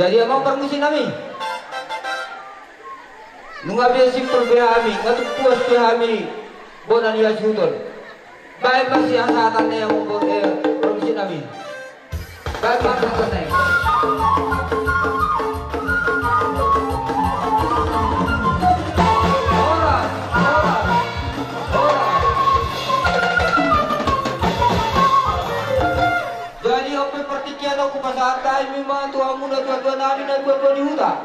Jadi emang permusin kami. Nunga biasa simpel behami, ngatuk puas behami, bonan ya sudon. Baik masih asatannya yang membuat permusin kami. Baik masih asatannya. Jadi apa pertikian aku pasal atas memang Tuhan muda Tuhan Nabi dan buat di hutan.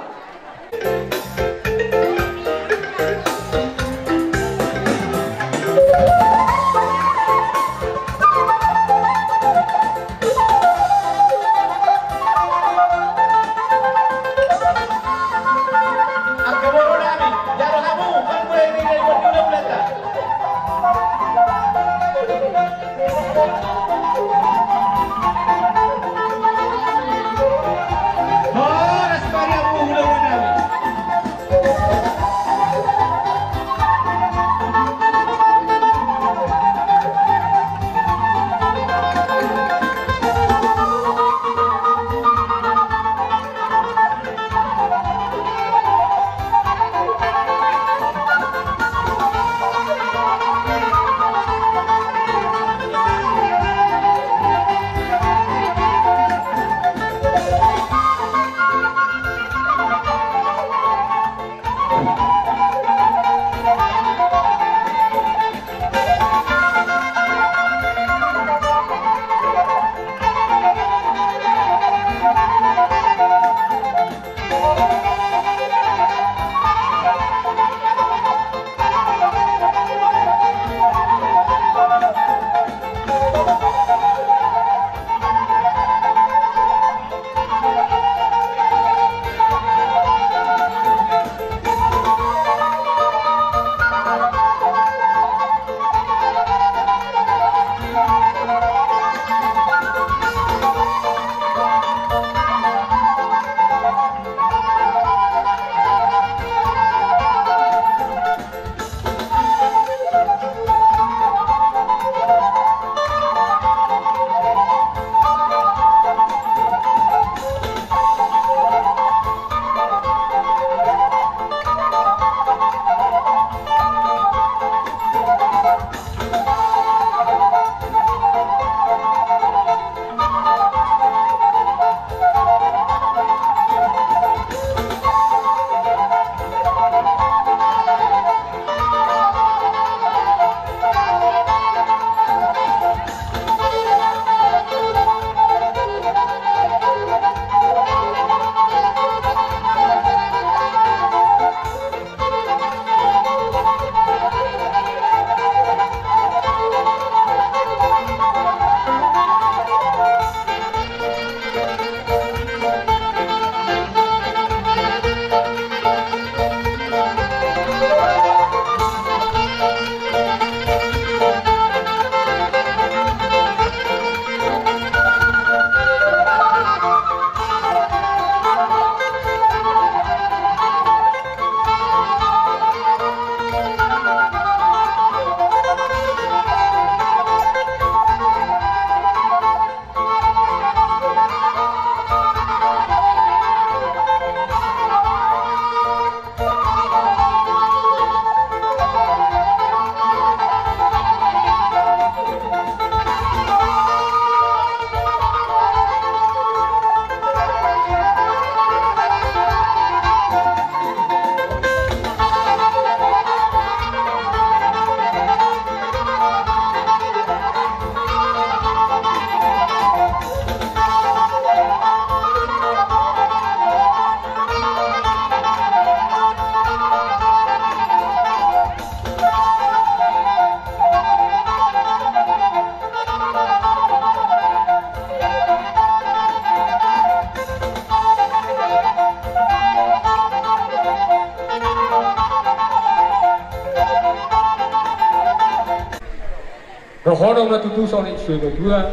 Rohono matutusan itu dua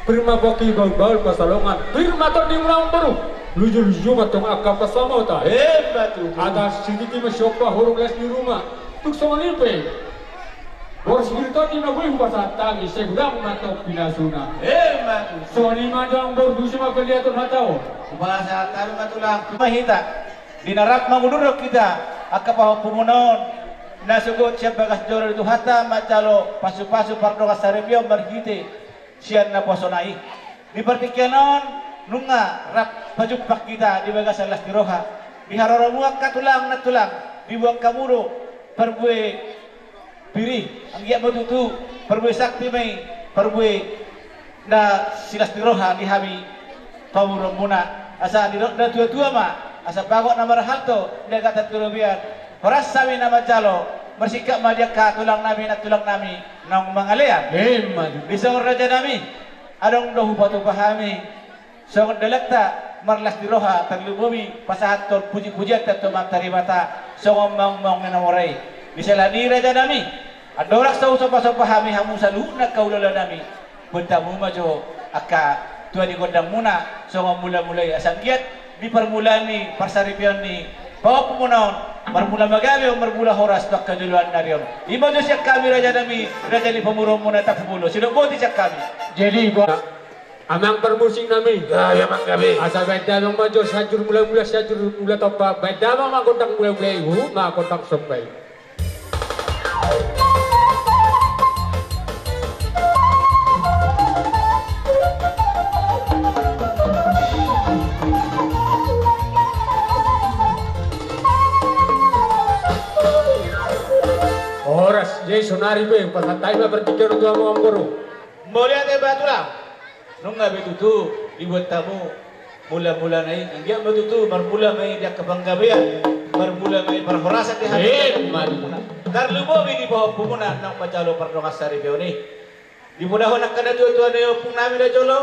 prima boki baul pasalongan prima to di ulang baru luju matong akap pasama ta hebat tuh ada sedikit masyopa huruf les di rumah tuk sama limpe Bos itu di nabuh pasat tangi segudang matok pinasuna. Matu. So ni madang bor dusi makaliaton hatao. Bahasa tayo matulang mahita. Dinarap mangudurok kita akapaho pumunon. Nasugot siya bagas joro itu hata macalo pasu-pasu pardo kasarepyo margite siyan na posonai. Di partikenon nunga rap pajupak kita di bagas alas tiroha. Di haroromuak katulang na tulang di buang kamuro perbue piri anggiat matutu perbue sakti may perbue na silas tiroha di habi kamuro muna asa di na tua-tua ma asa pagok na marahalto dia kata turubian horas sabi na macalo bersikap madia ka tulang nami na tulang nami nang mangalian bisa raja nami adong dohu batu pahami so dalakta marlas diroha taglubumi pasahat tol puji-pujian tato mata so ngomong na namoray bisa lani raja nami adorak sa usap-usap pahami hamu sa luhuna kaulala nami punta mo majo aka tuan di gondang muna so mula-mulay asanggiat di permulaan ni parsaripion ni bawa pumunaon marmula magabi o marmula horas tak kaduluan na riyon iba do siya kami raja nami raja ni pamurong muna tapulo sinuboti siya kami Jadi gua amang permusing nami. ya mak kami Asa beda mang majo sajur mula-mula sajur mula topa beda mang makontang mula-mula makontang sampai. Horas, jadi sonari be pasatai ba bertiga untuk amang guru. Mulia de batula nunga betutu dibuat tamu mula-mula nai anggia betutu marmula mai dia kebanggabean marmula mai perhorasan di hati marmula karlu bobi di bawah pumuna nang pacalo pardonga sari beoni di mudah nak kada tua-tua neo pung nami da jolo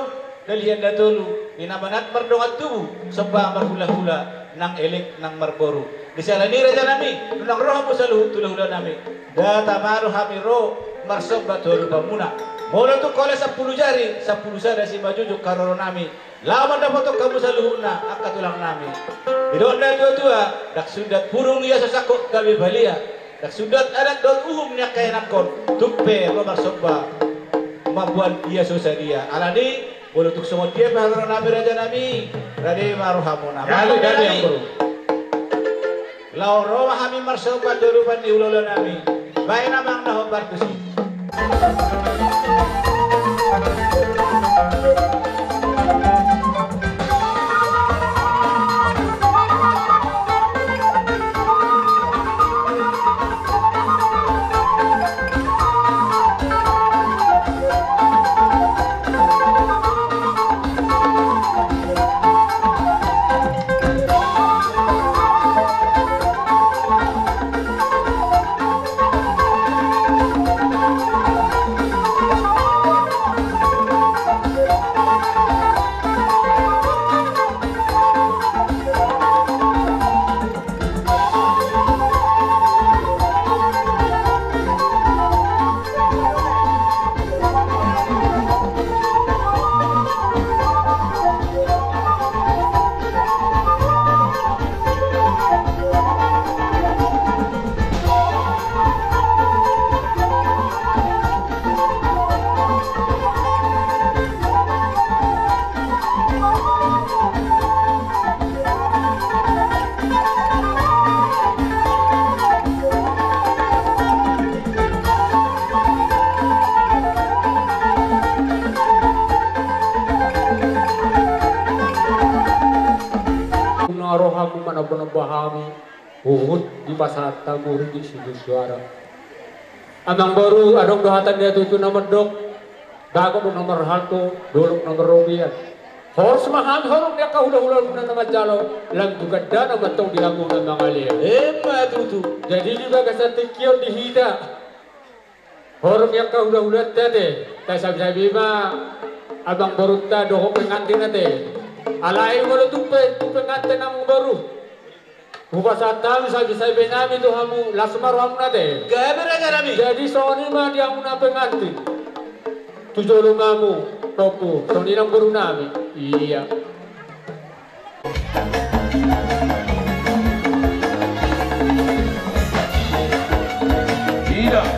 dalian da tolu binabanat pardonga tubu sebab marhula-hula nang elek nang marboru di sana ni raja nami nang roh musalu tulah-hula nami data maru hamiro marsob batul pamuna Mula tu kole 10 jari, 10 jari si majujuk karoro nami. Lama dapat kamu saluhuna, akak tulang nami. Idon na tua-tua, dak sudat burung ia sesakok kami balia. Dak sudat anak dot uhum nya kaya nakon. Tupe romar soba, mabuan ia susah dia. Alani, mula tu semua dia bahagro nami raja nami. Rade maruhamuna. Lalu dari yang baru. Lau roh hami marsoba dorupan di ulolo nami. Baik namang nahobar kusi. Rohaku mana pernah bahami uhud di pasar tamu di situ suara. Amang baru adong dohatan dia tutu nomor dok, gago nomor halto, dolok nomor robian. Hors maham horong dia kau udah guna nama jalo, lang juga dana matong dilamu nama ngalia. Tutu. Jadi di bagasan tekion di hida. Horong yang kau udah tade, tak sabi ma abang baru ta doho pengantin nate. Alai kalau tupe pengantin namung baru. Upasa tahu saja benami tu hamu lasmar hamu nade. Gaber aja nami. Jadi soni mah dia muna pengantin. Tujuh ngamu topu soni nang baru nami. Iya. Tidak.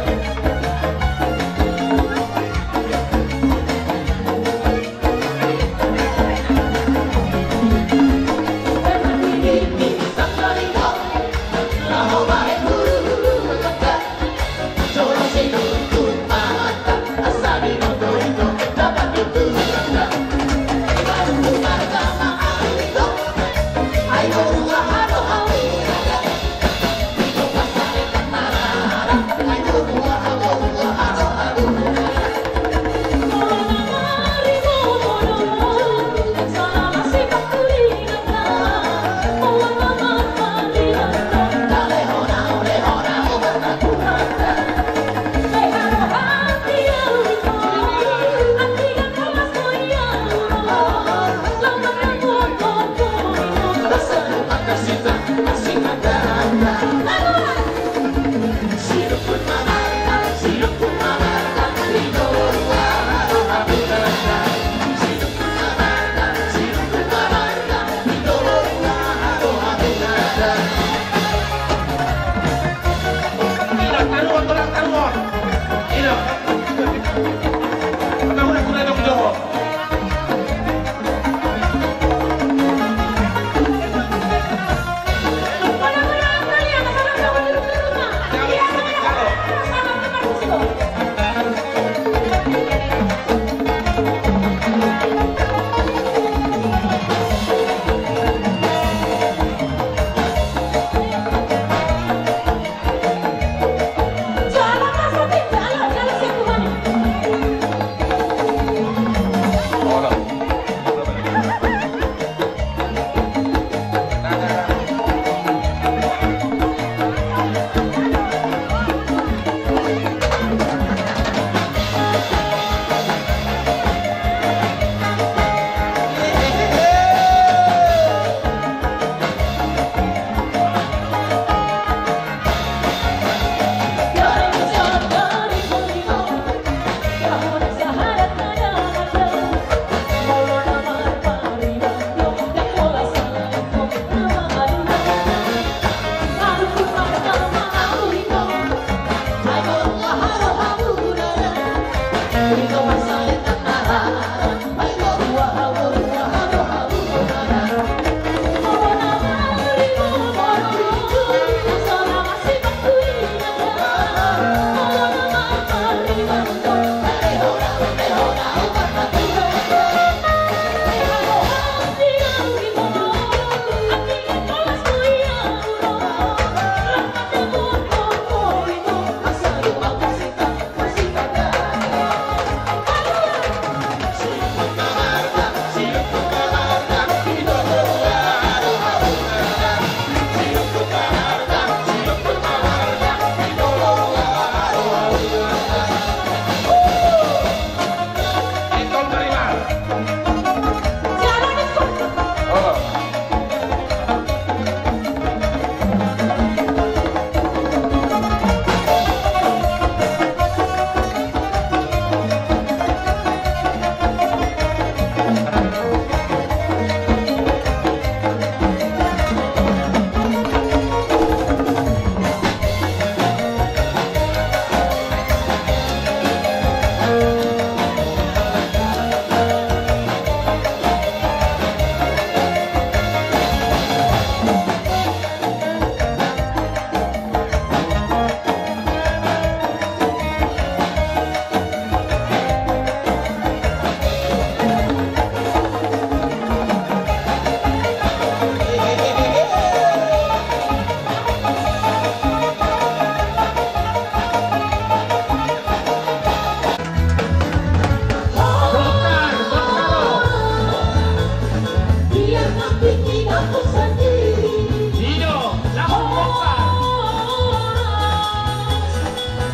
aku sendiri. Hidup langsung bongkar.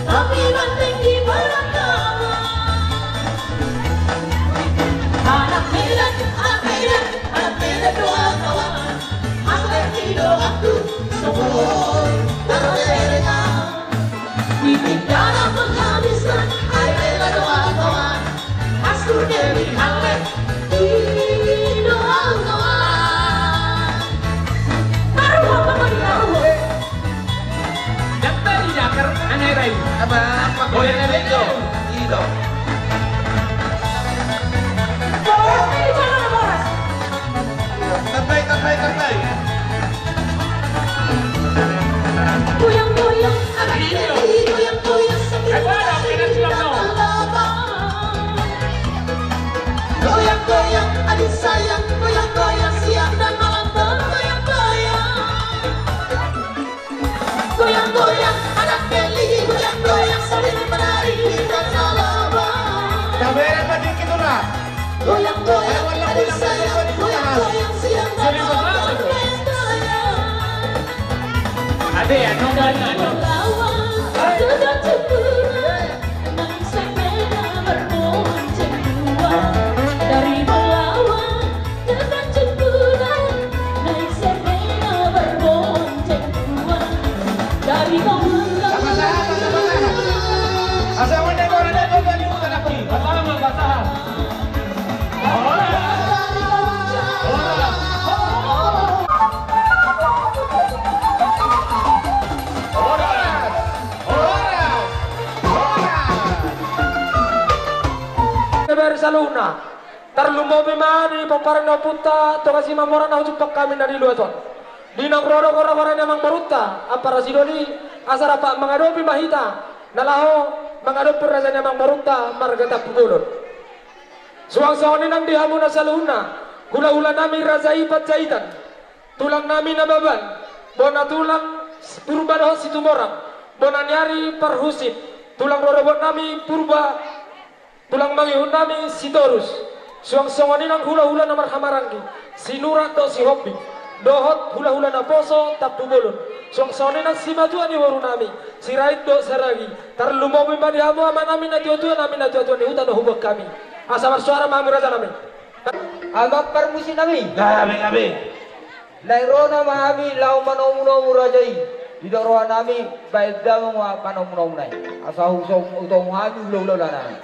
Tapi banteng di belakang. Anak Medan, anak Medan, anak Medan doa kawan. Agar hidup aku semua terlena. Di penjara penghabisan, air doa kawan. Aku demi hangat di doa kawan. Arwah apa di arwah? Dapat dijakar aneh rai. Apa boleh nebejo? Ido. Tapai. Goyang-goyang, anak Meli, goyang-goyang sambil goyang-goyang, adik sayang, goyang-goyang siang dan malam bergoyang-goyang. Goyang-goyang, anak Meli, goyang-goyang sambil menari dan salabang. Taberan pa dikit na. Goyang-goyang, adik sayang, goyang-goyang siang dan malam bergoyang-goyang. Ade ano ano. Sudah cemburu, nangis sepeda berbonceng dua. Dari Belawan sudah cemburu, nangis sepeda berbonceng dua. Dari Belawan. Asa mo na ko na ko ni mo na ki. Pertama basahan. Saluna tarlumobe mani paparana punta to kasi mamora na hujuk kami na diluaton dinang rodo kora-kora namang maruta apara sidoni asara pak mengadopi mahita nalaho mengadopi raja namang maruta margata pugulon suang-suang nang dihamu na saluna hula-hula nami raja ipat jaitan tulang nami nababan bona tulang purba situ morang bona nyari parhusit tulang rodo nami purba tulang mangihun nami si Torus suang-suang nang hula-hula na marhamarangki sinurat do si hobi dohot hula-hula na poso tapu bolon suang-suang nang si majuan ni waru nami si rait do saragi tarlumobi mani hamu ama nami na tua-tua ni hutan do hubak kami asa bersuara mami raja nami Abang permusi nami. Gabi. Lairona mahami lau manomu rajai. Tidak roha nami baik dalam manomu nai. Asa husau utau mahami ulau nami.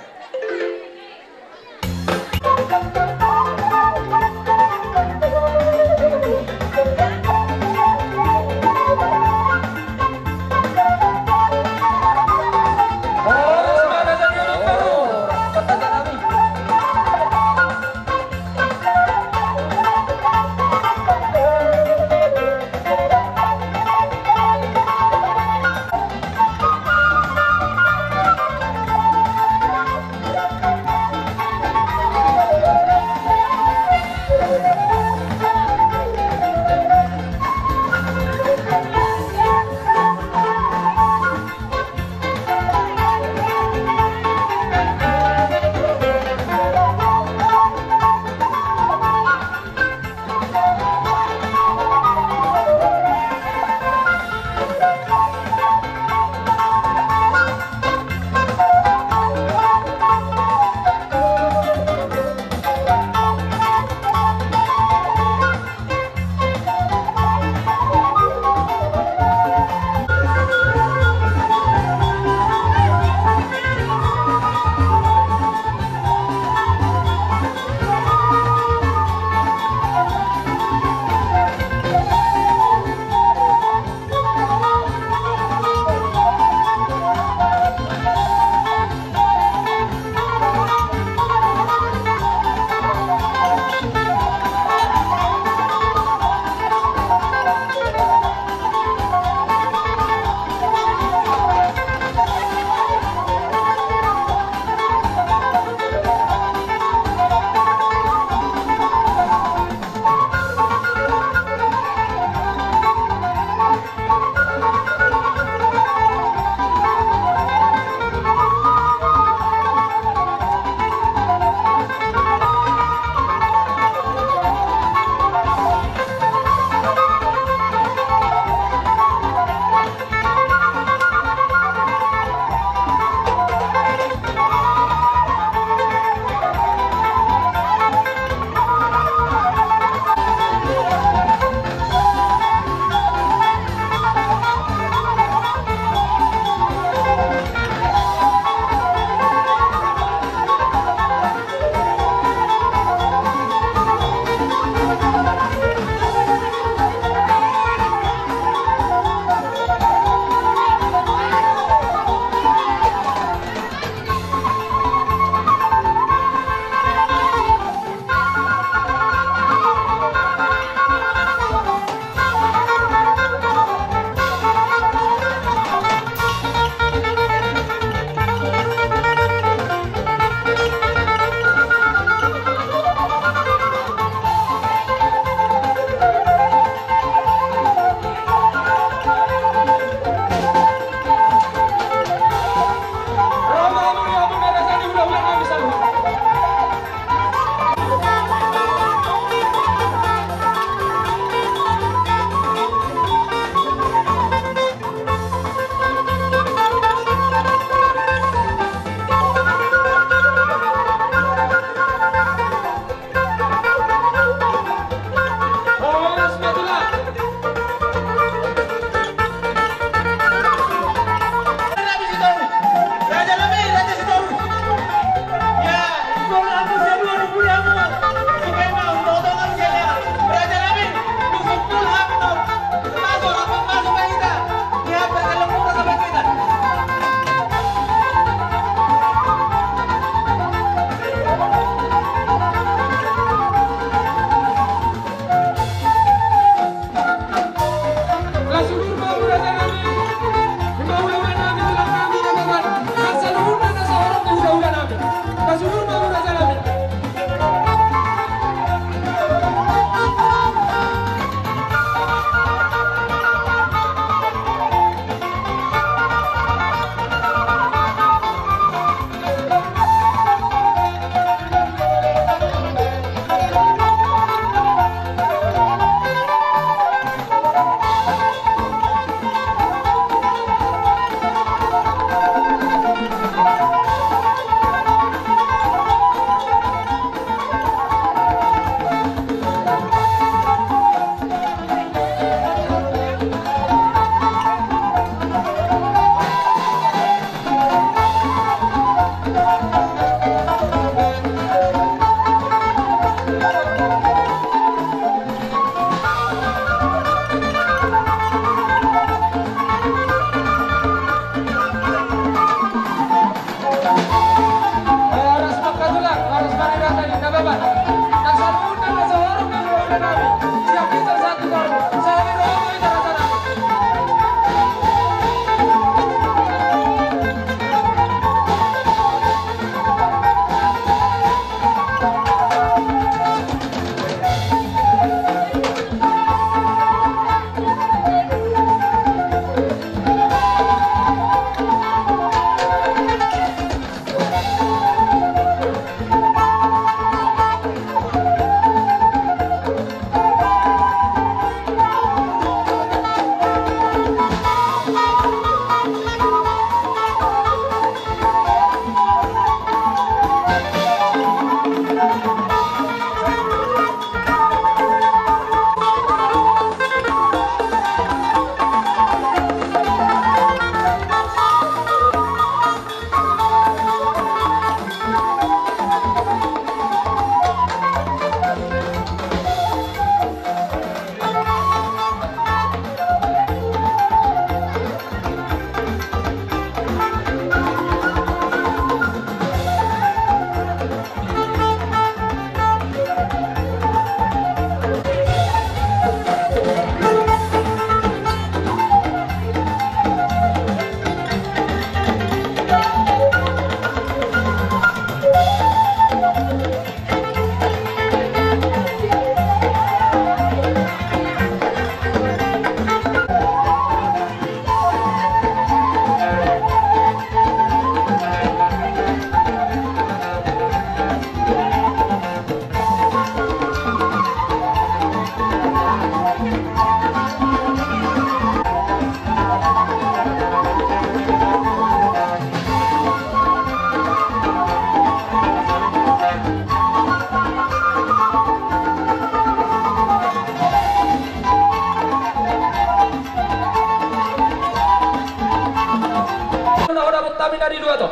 Dari dua toh.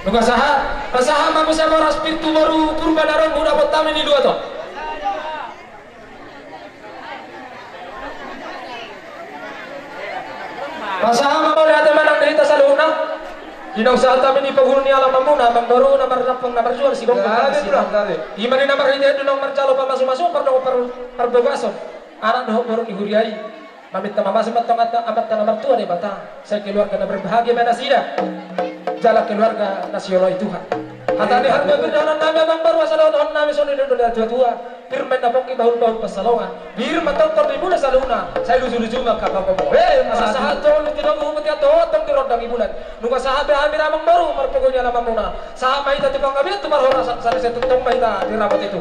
Nuga saha mampu saya boras spiritu baru purba daron udah pertama ini dua toh. Rasaha mampu lihat menang dari tasaluna. Dina usaha kami di penghuni alam mamuna baru nomor rapang nomor jual si gong. Gimana nomor ini itu nomor calo masuk-masuk perdogason. Anak dah baru dihuriai. Mamit mama sempat amat tanah mertua deh bata. Saya keluarga berbahagia mana sida. Jalan keluarga nasional Tuhan. Hata di harga berjalan nami abang baru asal tahun nami soni dunia tua. Bir menapong bahul pesalongan. Bir mentonton di bulan saluna. Saya lucu maka bapak. Masa sahat tuh lu tidak mau mati atau tong di rodang ibulan. Nuga sahabe hamil abang baru marpokonya lama muna. Sahabat itu tiba ngabi itu baru rasa saya setutong mahita di rapat itu.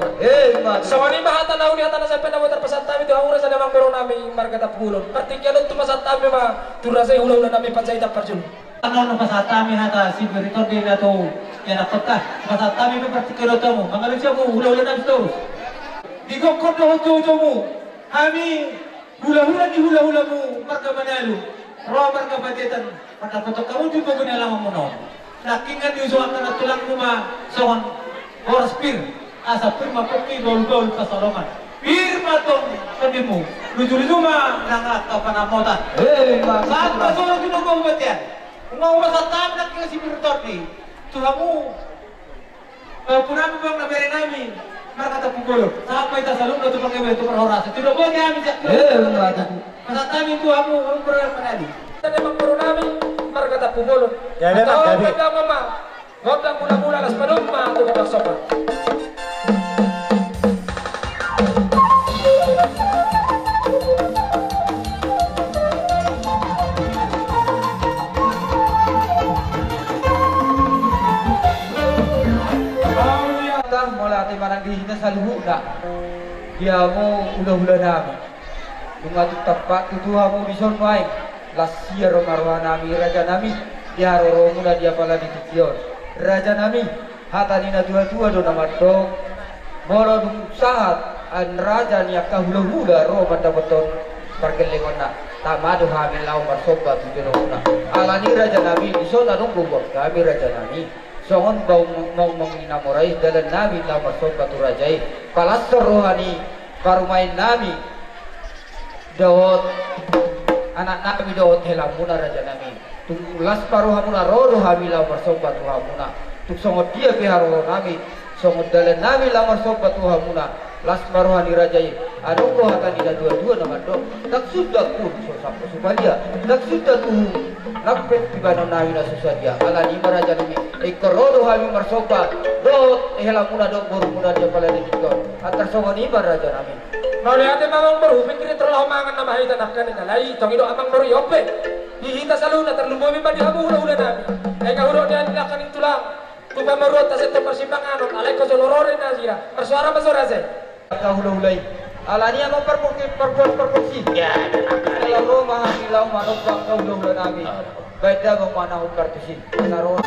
Sawani mahata nauni hata saya pernah terpesan kami itu aura saya abang baru nami marga tapulon. Pertikian itu masa kami mah turasai ulah nami pacai tak perjun. Ano pasat kami hata si beritor din ato yan apagka pasat kami pa particular to mo mangalit siya mo hula-hula na ito di ko ko to mo kami hula-hula mo marga manalo ro marga bajetan pagkaputok kamu di bago nila mo no nakingan yung suwak na tulang mo ma soon oras pir asa pir mapukli dol pasalongan pirma tong sabi mo lujo-lujo ma nangat ka panamotan saat pasunod yung nagbabat yan kung maumasat namin ang kasi beritor di Tuhamu punami bang nabere namin markata pugolo saat may tasalong na ito pag-iba ito perhorasan tidak boleh kami masat namin Tuhamu ang program manali Tadi mangkuru namin markata pugolo atau pagka mama huwag lang mula-mula las padumma ito magsopa Mula tayo marang dihina sa luhuna. Dia mo ulah-ulah nami. Lungatut tapat tutuha mo bison maing. Lasya romarwa nami raja nami. Dia roro muna dia pala ditikyon. Raja nami hata nina tua-tua do namadong. Moro dung sahat an raja niya kahula-hula ro manda beton pergelengon na. Tamado hamil lau marsoba tujuh alani raja nami iso tanong bubok kami raja nami. Songon bau mau menginamurai dalam nabi la masuk batu rajai palasar rohani parumain nabi Dawud anak nabi Dawud helamuna raja nabi tung las paru hamuna rodo hamila marsoba tu hamuna tuk songo dia piharo nami songo dalen nami la marsoba tu hamuna las maruhani rajai anu ko hatan ida dua-dua nama do tak sudah pun so sampo supalia tak sudah tu nakpet tibano nami na susadia ala ni maraja nami ikorodo hami marsoba do ehla muna do boru muna dia pala di dikor antar songo ni maraja nami mau lihat memang baru pikir terlalu mangan nama hita nakkan ina lai tong ido amang baru yope dihita saluna terlumomi mandi hamu hula nami eka huro dia nilakan itulang tuba marut taseto persimpangan alai ko solorore nasira persuara masorase kau hulai alani ama perporsi ya kalau maha hilau manuk kau hulai nabi baida memana ukartusi naro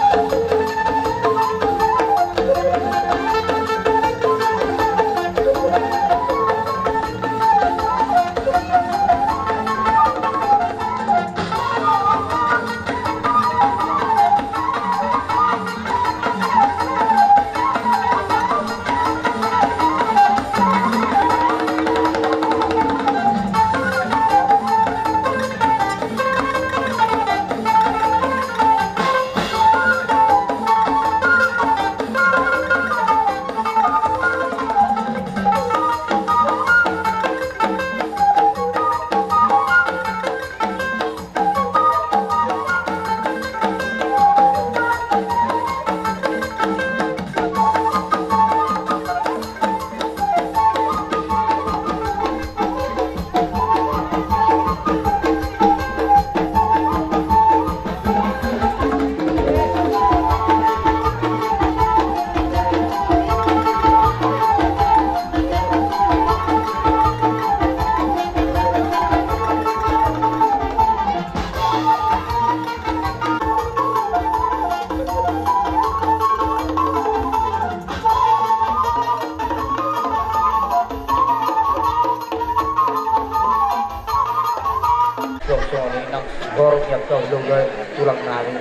tulang nami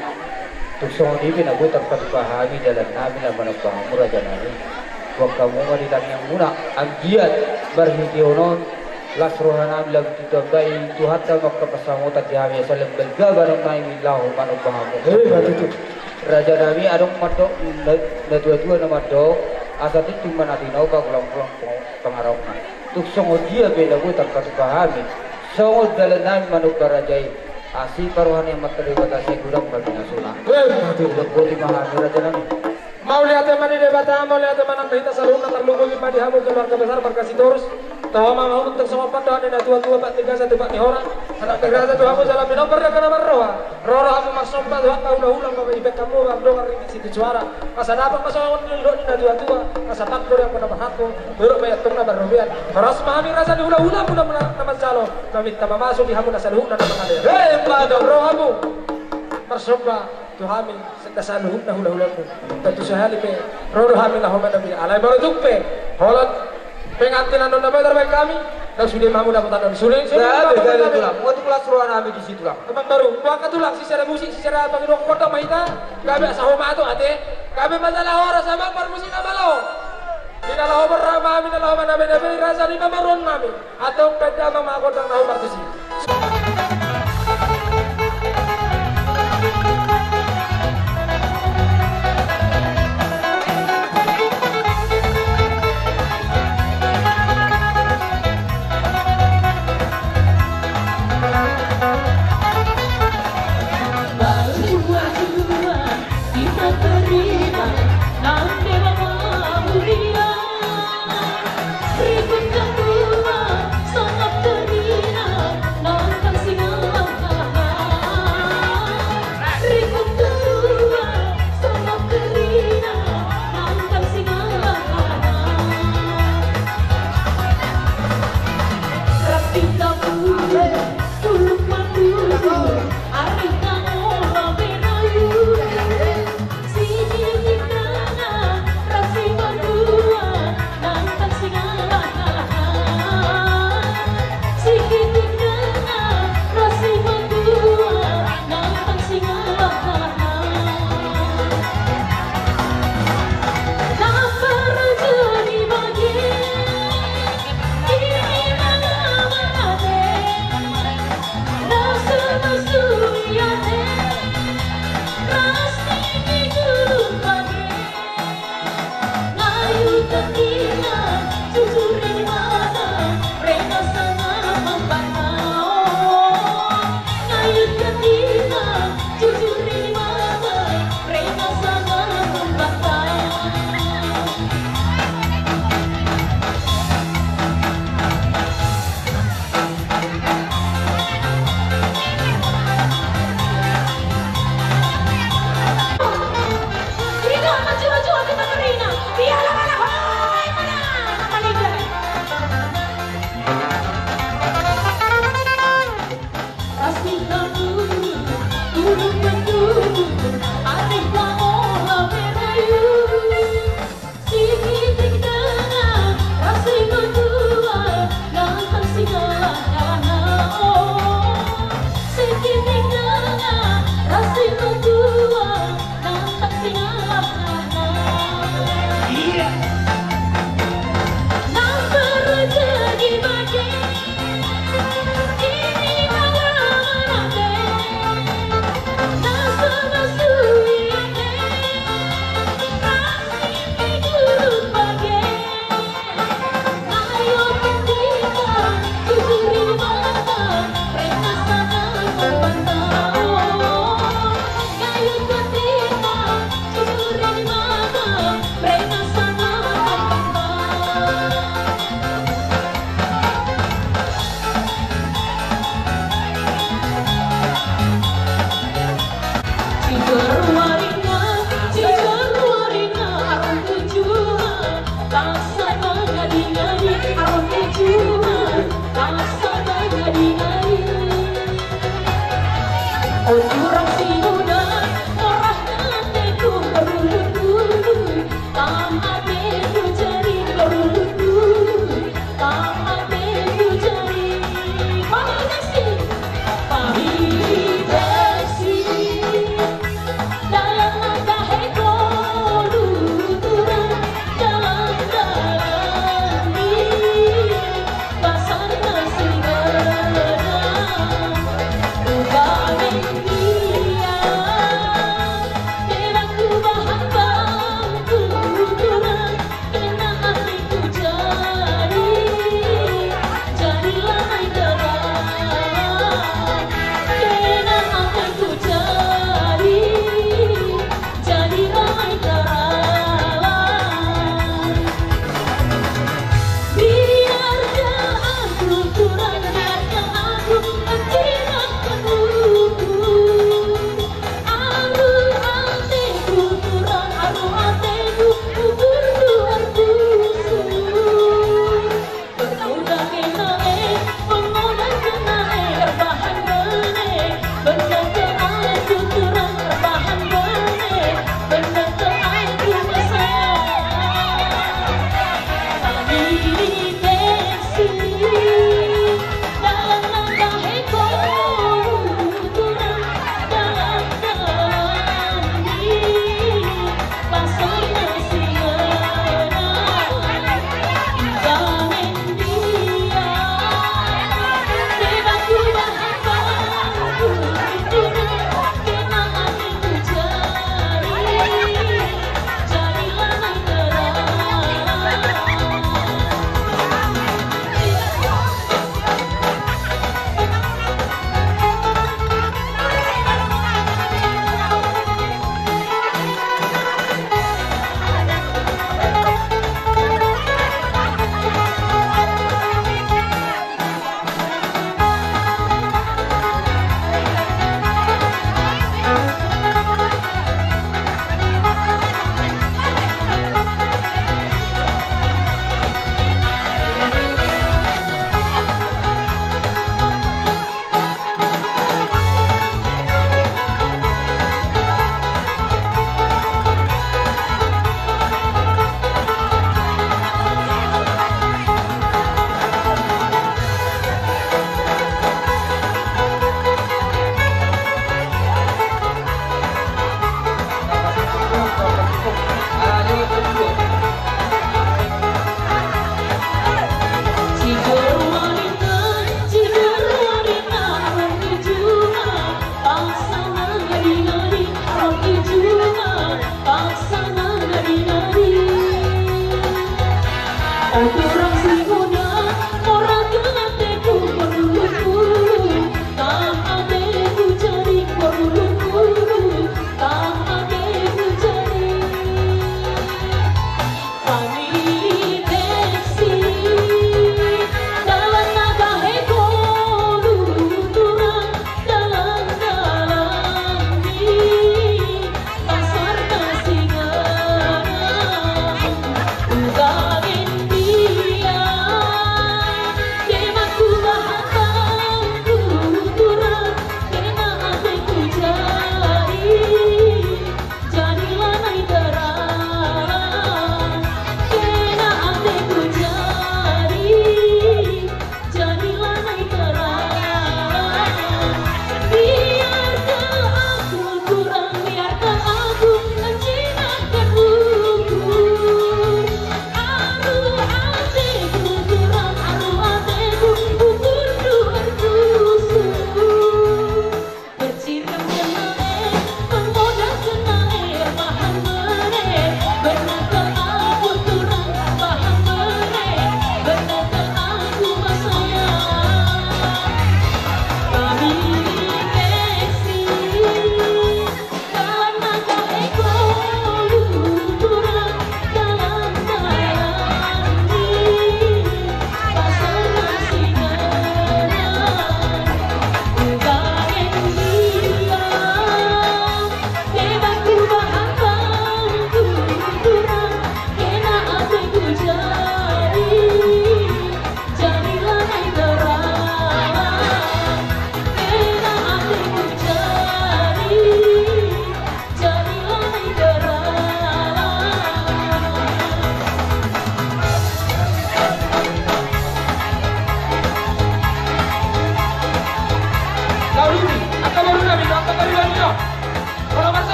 tuksong di pinabutan pagpahami dalam nami na managpangamura dyan nami huwag kamu marilang yang muna ang giat barhitionon lasrohan nami lang tito bay tuhat na magkapasamutan di kami sa lembel gabarang nami milaw managpangamura raja nami anong madok na dua-dua na madok asa titing manatinaw bagulang-gulang pangaraw na tuksong dia pinabutan pagpahami songod dalam nami managparajay asih paruhan yang materi batasi gurang bagi nasuna. Bodi mahami raja nami. Mau lihat teman di debata, mau lihat teman ang kita saluna terlubung di hamu keluarga besar berkasih terus. Tahu mau untuk semua pandangan dan tua-tua pak tiga satu pak nihora. Anak tiga satu hamu salam minum berda kana marroa. Roro hamu masuk pak dua tahun ulang bapak ibek kamu abdo kari situ suara. Masa dapat masalah untuk di tua-tua. Masa tak boleh pada berhaku. Buruk bayar tungna berrobian. Harus memahami rasa di ulah-ulah mudah nama calo. Kami tak masuk di hamu nasaluh dan nama kalian. Hei pada roh hamu. Marsoba tuhami sekasaluh na hula-hulaku. Tentu sehali pe roro hamu na homa nabi alai baru tukpe. Holot pengantinan nona terbaik kami dan sudah mamu dapat tanda sudah tulang mau tuh kelas ruangan kami di situ lah teman baru buang tulang secara musik secara pengidok kota mahita kami sahoma tu ate kami masalah orang sama permusik nama lo tidak lah berama kami tidak lah mana beda rasa di pemaron kami atau beda mama kota tahu martusi Sangat terina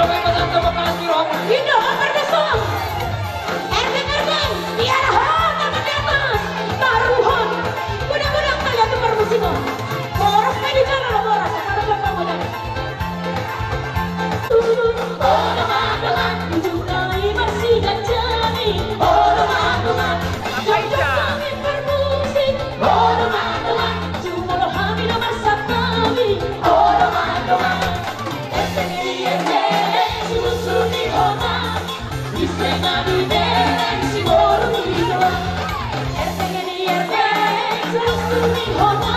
kami pasanta bakalan sirong. Indo Perdesong. Ergen, tiara teman-teman. Taruhan. Mudah-mudahan kalian tuh permusikan. Boros kayak di jalan lo boros. Ada bapak muda. Teman-teman, junai masih dan jani. Oh teman-teman, jangan kami bermusik. Oh teman-teman, cuma lo hamil masa kami. Oh teman-teman, susu-suni hona, isena di dereng si boru hidwa. Susu-suni hona,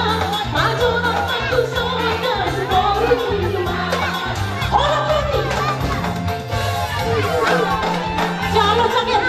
maju nonton tu soda si boru hidwa. Hola putih, jangan sakit.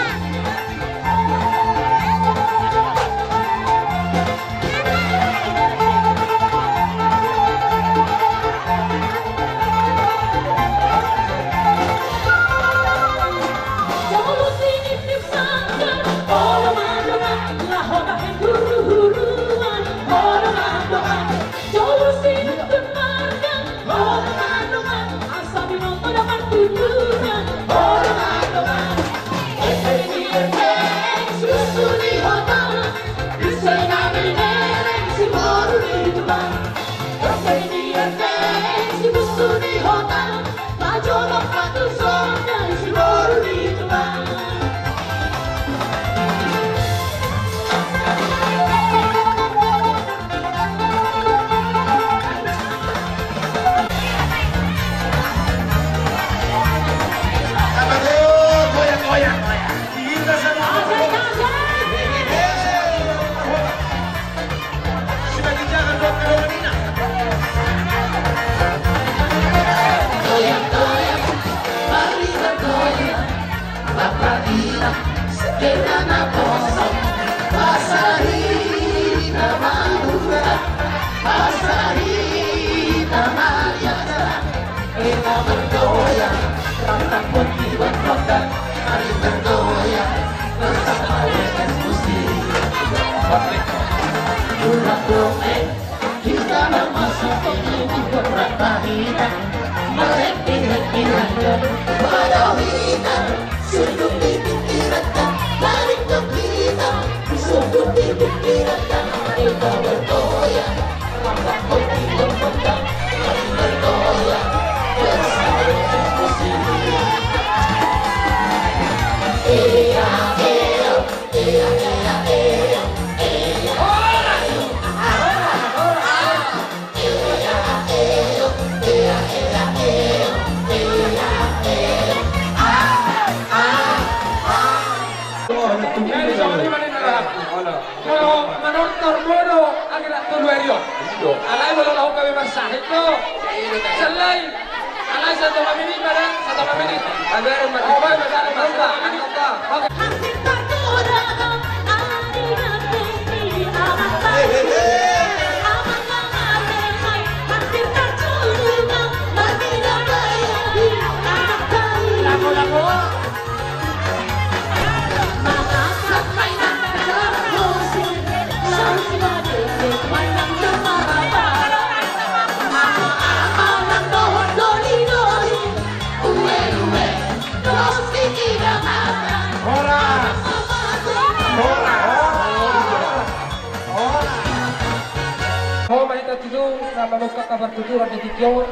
Mabuka kabar tuturan di tikyo,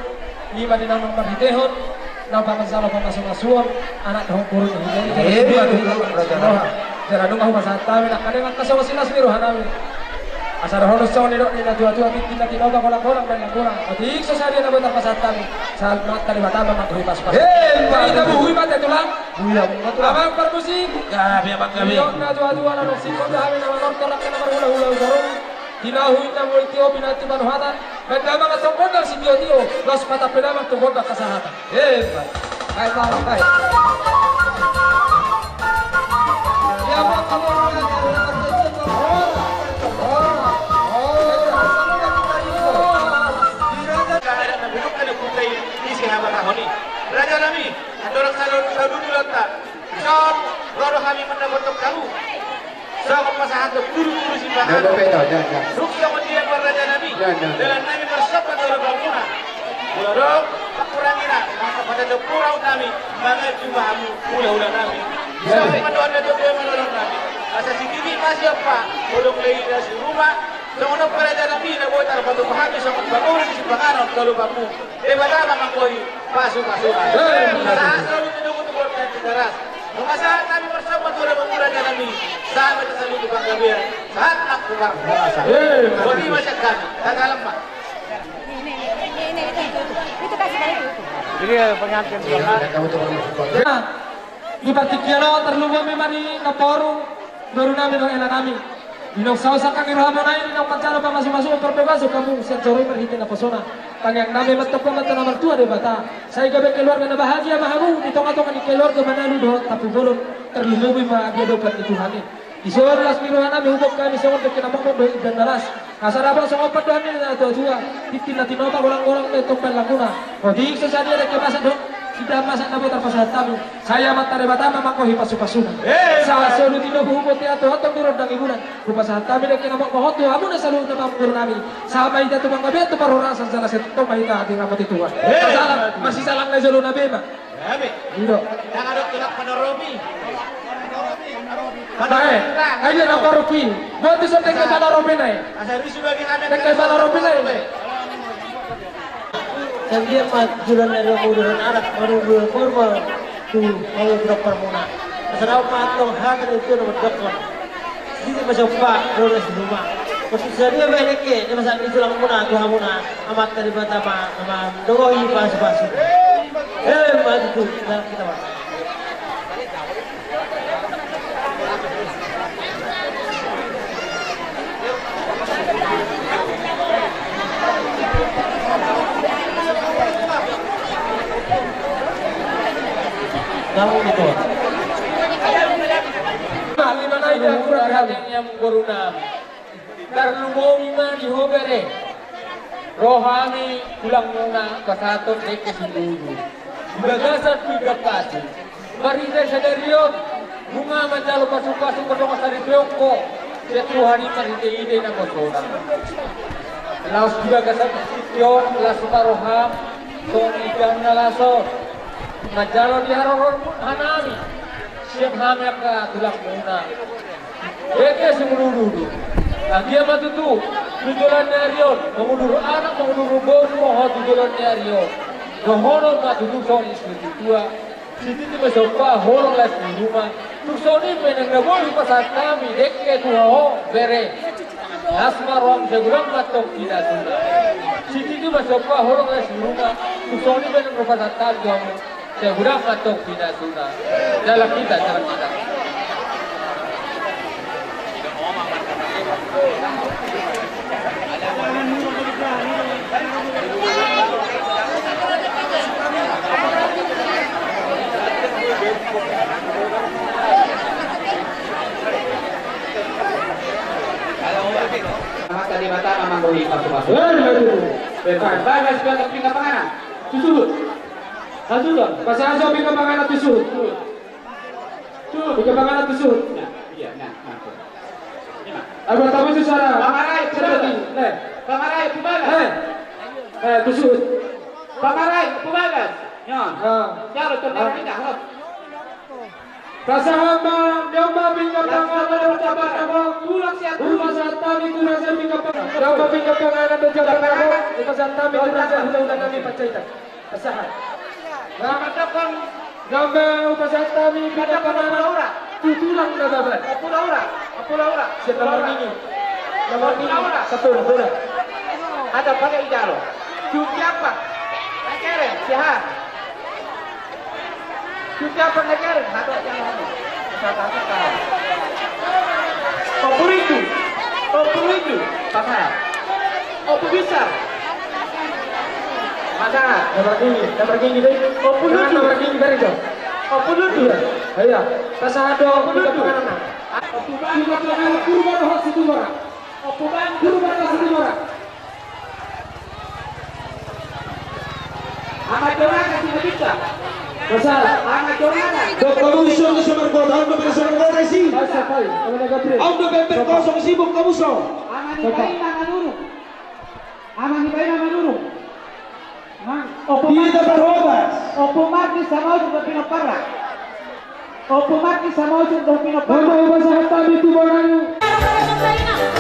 lima di nama Marhitehon, nama masalah pemasukan anak tahun kurun ini. Jadi jangan nunggu masalah tahu nak kadang kasih wasilas ni rohanawi. Asal harus cakap ni dok ni nak tua kita tidak orang banyak kurang. Adik sosial nak betul pasal tahu. Saat mat tadi batal mat hui pas. Kita hui mat itu lah. Abang permusik. Ya biar bang kami. Nak tua nak musik kau dah habis nama nonton nak nama hula dorong. Dinahui na mo itiyo pinatiman hatan. Nagdama ka tungkol ng si Tio, los matapinamang tungkol ng kasahatan. Kahit mga kahit. Kaya mga kamorong na Raja Nami, dorong salud lata. Son, roro kami mendapat kamu. Saya pasahan ke guru-guru simbahan. Ruki yang dia Raja Nabi. Dalam Nabi bersabda dalam bangunan. Mulai pakurangi na kepada purau kami mga jumamu ulah-ulah kami sampai manuan na doon manolong kami asa sigili masih apa ulung lagi dari rumah jangan lupa pada nabi na buat arba tu pahami sama bangun di sipangan kalau kamu debatama mangkoi pasu-pasu saat selalu tunduk untuk berkat deras saat kami bersama Tuhan mengurangkan kami saat kita selalu dibanggakan saat aku berkuasa bagi masyarakat kami tak lemah. Jadi pengantin di partikiano terlupa memari kaporu baru nami dong enak nami dinong sausa kami rohamo naik dinong pancalo pa masuk-masuk perbebaso kamu siap sore perhitin apa sona pangyang nami matapang mata nomor 2 de bata saya gabe keluarga na bahagia mahamu di tonga-tonga di keluarga Manado do tapi belum terlumui ma dia dopat itu hani di sore las miruhan nami hubung kami sewon dekin amang mo dan daras asal abang sengopat doan ini na tua titin na tinoba orang-orang na topel laguna o di sesadia de kemasa dong tidak masak nabo terpasat kami saya matare batama mangkohi pasu-pasuna salah seru tino buhubot atau hotong turun dang ibunan kupasat kami de kena mahotu amu na salu na panggur nami sama ida tu bangga beto paru rasa salah seto mahita di ngamot itu salah masih salang na salu na bema ido jangan tulak panorobi ayo na paroki buat iso teke panorobi nai asal isu bagi kami teke panorobi nai dan dia majulan dari umuran anak menunggu kurma tu mau berapa muna asal matong hadir itu nomor dokter ini masuk pak doles rumah posisi dia meleke dia masa itu lang muna tu hamuna amat dari batama sama doi pas-pas maju tu kita namun itu lima naik kurang yang corona terlumoi ma di hobere rohani pulang muna kasaton deke sindulu bagasan tiga pasti marita sadariot bunga macalo pasu-pasu kodong asari tiongko setu hari marita ide na kosona laos bagasan tiong lasu taroham tong ikan nalaso Majalo di haroron hanami siap hamil ke tulang muna deke semululu dia matutu tujulan nyarion mengundur anak mengundur bonu moho tujulan nyarion nohono matutu soni istri tua siti mesopa holong las di rumah tuksoni menang naboli pasar kami deke tuho bere asma rom segulang matok tidak sudah siti mesopa holong las di rumah tuksoni menang pasar kami saya budak matok tidak sunnah dalam kita cara kita tadi mata memang beli pasu-pasu bagas biar pinggah panganan susut Hasilnya, pas aja pinggah panganan susut pinggah panganan susut iya, nah aku tahu itu cara pamarai, pamarai, pubagas susut pamarai, pubagas nyon, jaro ternyata pindah Kasahama, nyamba pinggah panganan ucapan abang tulang siat rumah santami kurasa pinggah panganan nyamba pinggah panganan ucapan abang rumah santami kurasa udah kami pacaitan kasahan Nama dokon nyamba rumah santami pinggah panganan tulang na babat apulaura nomor ini satu ada pakai ijaro cuci apa keren sihat cuci apa keren ada yang opur itu pasar opur bisa masa nomor gini deh opur itu nomor gini dari dong opur itu ya pasar ada opur itu kurban host itu murah kurban host itu murah amat orang kasih bisa pasal amat orang dok kamuso ke Sumargo tahun ke Sumargo resi tahun November kosong sibuk kamuso aman ibain nama nurung Kita berubah. Opumaki sa mawag ng pinapara. Opumaki sa mawag ng pinapara. Ano ba sa katabi tubo na yun? Para-para sa